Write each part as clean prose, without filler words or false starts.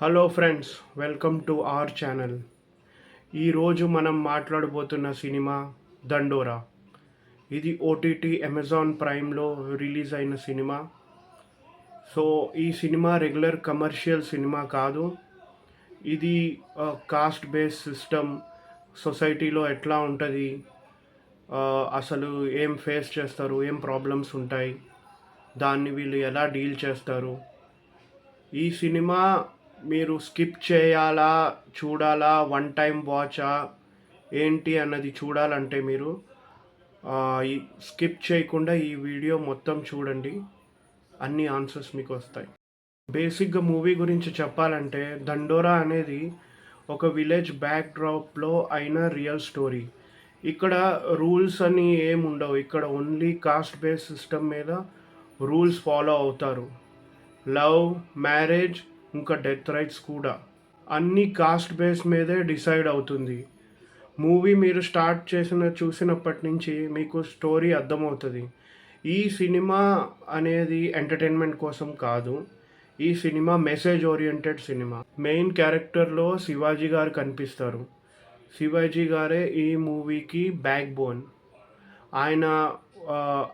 Hello friends, welcome to our channel. ఈరోజు మనం మాట్లాడబోతున్న cinema దండోరా. ఇది ఓటీటీ అమెజాన్ ప్రైమ్లో రిలీజ్ అయిన సినిమా. సో ఈ సినిమా రెగ్యులర్ కమర్షియల్ సినిమా కాదు. ఇది కాస్ట్ బేస్ సిస్టమ్, సొసైటీలో ఎట్లా ఉంటుంది, అసలు ఏం ఫేస్ చేస్తారు, ఏం ప్రాబ్లమ్స్ ఉంటాయి, దాన్ని వీళ్ళు ఎలా డీల్ చేస్తారు. ఈ సినిమా మీరు స్కిప్ చేయాలా, చూడాలా, వన్ టైం వాచా ఏంటి అన్నది చూడాలంటే మీరు ఈ స్కిప్ చేయకుండా ఈ వీడియో మొత్తం చూడండి. అన్ని ఆన్సర్స్ మీకు వస్తాయి. బేసిక్గా మూవీ గురించి చెప్పాలంటే దండోరా అనేది ఒక విలేజ్ బ్యాక్ డ్రాప్లో అయిన రియల్ స్టోరీ. ఇక్కడ రూల్స్ అని ఏముండవు. ఇక్కడ ఓన్లీ కాస్ట్ బేస్ సిస్టమ్ మీద రూల్స్ ఫాలో అవుతారు. లవ్, మ్యారేజ్, ఇంకా డెత్ రైట్స్ కూడా అన్నీ కాస్ట్ బేస్ మీదే డిసైడ్ అవుతుంది. మూవీ మీరు చూసినప్పటి నుంచి మీకు స్టోరీ అర్థమవుతుంది. ఈ సినిమా అనేది ఎంటర్టైన్మెంట్ కోసం కాదు. ఈ cinema message oriented cinema. Main క్యారెక్టర్లో శివాజీ గారు కనిపిస్తారు. శివాజీ గారే ఈ మూవీకి బ్యాక్ బోన్. ఆయన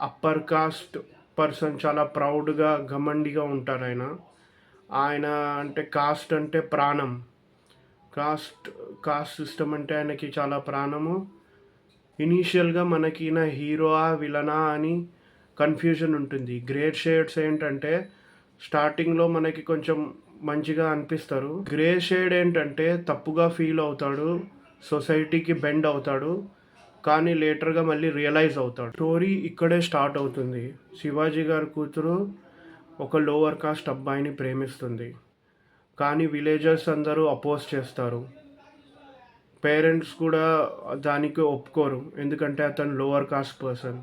అప్పర్ కాస్ట్ పర్సన్, చాలా ప్రౌడ్గా ఘమండిగా ఉంటారు. ఆయన అంటే కాస్ట్ అంటే ప్రాణం. కాస్ట్ సిస్టమ్ అంటే ఆయనకి చాలా ప్రాణము. ఇనీషియల్గా మనకి నా హీరోవా విలనా అని కన్ఫ్యూజన్ ఉంటుంది. గ్రే షేడ్స్ ఏంటంటే స్టార్టింగ్లో మనకి కొంచెం మంచిగా అనిపిస్తారు. గ్రే షేడ్ ఏంటంటే తప్పుగా ఫీల్ అవుతాడు, సొసైటీకి బెండ్ అవుతాడు, కానీ లేటర్గా మళ్ళీ రియలైజ్ అవుతాడు. స్టోరీ ఇక్కడే స్టార్ట్ అవుతుంది. శివాజీ గారి కూతురు ఒక లోవర్ కాస్ట్ అబ్బాయిని ప్రేమిస్తుంది, కానీ విలేజర్స్ అందరూ అపోజ్ చేస్తారు. పేరెంట్స్ కూడా దానికి ఒప్పుకోరు, ఎందుకంటే అతను లోవర్ కాస్ట్ పర్సన్.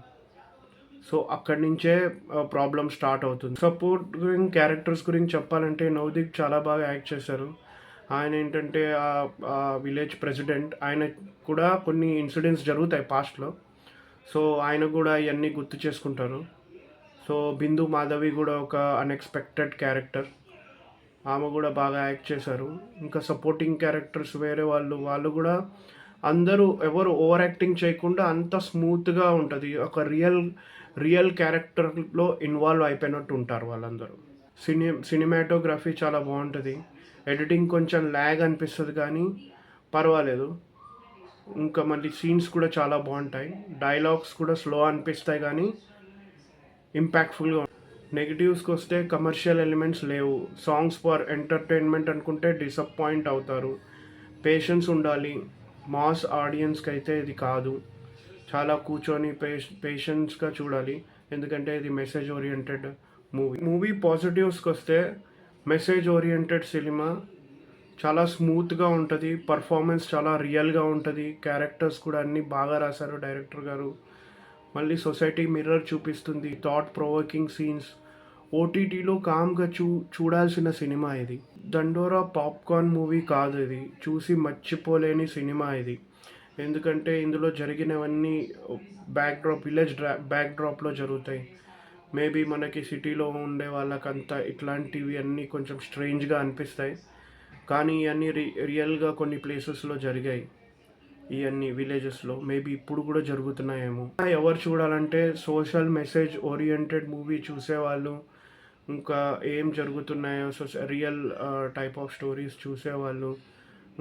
సో అక్కడి నుంచే ప్రాబ్లం స్టార్ట్ అవుతుంది. సపోర్టింగ్ క్యారెక్టర్స్ గురించి చెప్పాలంటే నవదీప్ చాలా బాగా యాక్ట్ చేశారు. ఆయన ఏంటంటే విలేజ్ ప్రెసిడెంట్. ఆయన కూడా కొన్ని ఇన్సిడెంట్స్ జరుగుతాయి పాస్ట్లో. సో ఆయన కూడా ఇవన్నీ గుర్తు చేసుకుంటారు. సో బిందు మాధవి కూడా ఒక అన్ఎక్స్పెక్టెడ్ క్యారెక్టర్. ఆమె కూడా బాగా యాక్ట్ చేశారు. ఇంకా సపోర్టింగ్ క్యారెక్టర్స్ వేరే వాళ్ళు కూడా అందరూ ఎవరు ఓవర్ యాక్టింగ్ చేయకుండా అంత స్మూత్గా ఉంటుంది. ఒక రియల్ క్యారెక్టర్లో ఇన్వాల్వ్ అయిపోయినట్టు ఉంటారు వాళ్ళందరూ. సినిమాటోగ్రఫీ చాలా బాగుంటుంది. ఎడిటింగ్ కొంచెం ల్యాగ్ అనిపిస్తుంది కానీ పర్వాలేదు. ఇంకా మళ్ళీ సీన్స్ కూడా చాలా బాగుంటాయి. డైలాగ్స్ కూడా స్లో అనిపిస్తాయి కానీ ఇంపాక్ట్ఫుల్గా. నెగిటివ్స్కి వస్తే కమర్షియల్ ఎలిమెంట్స్ లేవు. సాంగ్స్ ఫర్ ఎంటర్టైన్మెంట్ అనుకుంటే డిసప్పాయింట్ అవుతారు. పేషెన్స్ ఉండాలి. మాస్ ఆడియన్స్కి అయితే ఇది కాదు. చాలా కూర్చొని పేషెన్స్గా చూడాలి, ఎందుకంటే ఇది మెసేజ్ ఓరియంటెడ్ మూవీ. పాజిటివ్స్కి వస్తే మెసేజ్ ఓరియంటెడ్ సినిమా చాలా స్మూత్గా ఉంటుంది. పర్ఫార్మెన్స్ చాలా రియల్గా ఉంటుంది. క్యారెక్టర్స్ కూడా అన్నీ బాగా రాశారు డైరెక్టర్ గారు. మళ్ళీ సొసైటీ మిర్రర్ చూపిస్తుంది. Thought provoking scenes. ఓటీటీలో కామ్గా చూడాల్సిన సినిమా ఇది. దండోరా పాప్కార్న్ మూవీ కాదు. ఇది చూసి మర్చిపోలేని సినిమా ఇది. ఎందుకంటే ఇందులో జరిగినవన్నీ విలేజ్ బ్యాక్డ్రాప్లో జరుగుతాయి. మేబీ మనకి సిటీలో ఉండే వాళ్ళకంతా ఇట్లాంటివి అన్నీ కొంచెం స్ట్రేంజ్గా అనిపిస్తాయి, కానీ ఇవన్నీ రియల్గా కొన్ని ప్లేసెస్లో జరిగాయి. ఇవన్నీ విలేజెస్లో మేబీ ఇప్పుడు కూడా జరుగుతున్నాయేమో. ఎవరు చూడాలంటే సోషల్ మెసేజ్ ఓరియంటెడ్ మూవీ చూసేవాళ్ళు, ఇంకా ఏం జరుగుతున్నాయో రియల్ టైప్ ఆఫ్ స్టోరీస్ చూసేవాళ్ళు,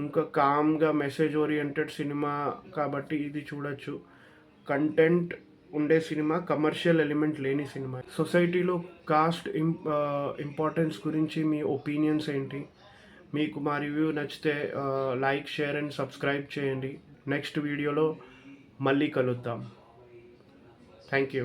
ఇంకా కామ్గా మెసేజ్ ఓరియంటెడ్ సినిమా కాబట్టి ఇది చూడొచ్చు. కంటెంట్ ఉండే సినిమా, కమర్షియల్ ఎలిమెంట్ లేని సినిమా. సొసైటీలో కాస్ట్ ఇంపార్టెన్స్ గురించి మీ ఒపీనియన్స్ ఏంటి? మీకు మా రివ్యూ నచ్చితే లైక్, షేర్ అండ్ సబ్స్క్రైబ్ చేయండి. నెక్స్ట్ వీడియోలో మళ్ళీ కలుద్దాం. Thank you.